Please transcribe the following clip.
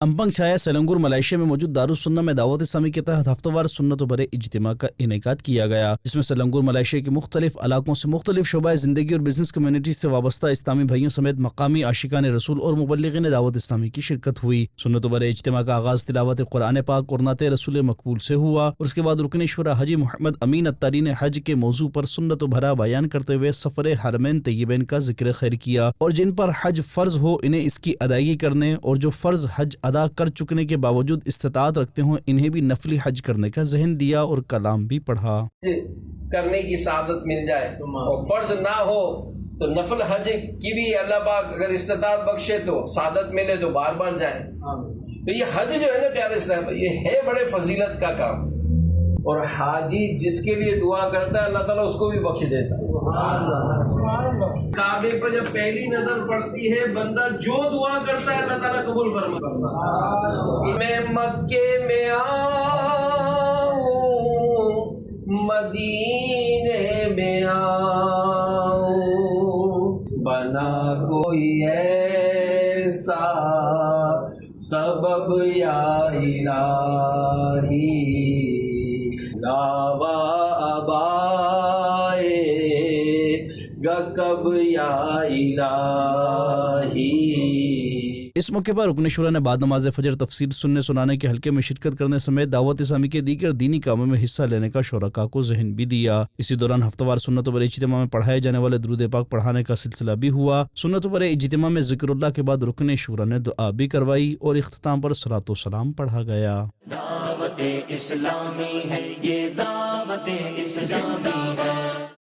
امپنگ چھایا سیلنگور ملائیشیا میں موجود دارالسنہ میں دعوت اسلامی کے تحت ہفتہ وار سنت و برے اجتماع کا انعقاد کیا گیا، جس میں سیلنگور ملائیشیا کے مختلف علاقوں سے مختلف شعبۂ زندگی اور بزنس کمیونٹی سے وابستہ اسلامی بھائیوں سمیت مقامی عاشقان رسول اور مبلغین دعوت اسلامی کی شرکت ہوئی۔ سنت و برے اجتماع کا آغاز تلاوت قرآن پاک اور نعت رسول مقبول سے ہوا اور اس کے بعد رکن شورا حاجی محمد امین اتاری نے حج کے موضوع پر سنت و بھرا بیان کرتے ہوئے سفر حرمین طیبین کا ذکر خیر کیا اور جن پر حج فرض ہو انہیں اس کی ادائیگی کرنے اور جو فرض حج ادا کر چکنے کے باوجود استطاعت رکھتے ہوں انہیں بھی نفلی حج کرنے کا ذہن دیا اور کلام بھی پڑھا۔ کرنے کی سعادت مل جائے اور فرض نہ ہو تو نفل حج کی بھی اللہ پاک اگر استطاعت بخشے تو سعادت ملے تو بار بار جائے۔ تو یہ حج جو ہے نا پیارے اسلام، یہ ہے بڑے فضیلت کا کام، اور حاجی جس کے لیے دعا کرتا ہے اللہ تعالیٰ اس کو بھی بخش دیتا ہے۔ کعبے پر جب پہلی نظر پڑتی ہے بندہ جو دعا کرتا ہے اللہ تعالیٰ قبول فرماتا ہے۔ میں مکے میں آؤں مدینے میں آؤں بنا کوئی ایسا سبب یا الہی دعویٰ ابائے گا کب یا الہی۔ اس موقع پر رکن شورا نے بعد نماز فجر تفسیر سننے سنانے کے حلقے میں شرکت کرنے سمیت دعوت اسلامی کے دیگر دینی کاموں میں حصہ لینے کا شرکاء کو ذہن بھی دیا۔ اسی دوران ہفتہ وار سنت و برے اجتماع میں پڑھائے جانے والے درود پاک پڑھانے کا سلسلہ بھی ہوا۔ سنت و برے اجتماع میں ذکر اللہ کے بعد رکن شورا نے دعا بھی کروائی اور اختتام پر صلاۃ و سلام پڑھا گیا۔ دعوت اسلامی ہے یہ دعوت اسلامی ہے۔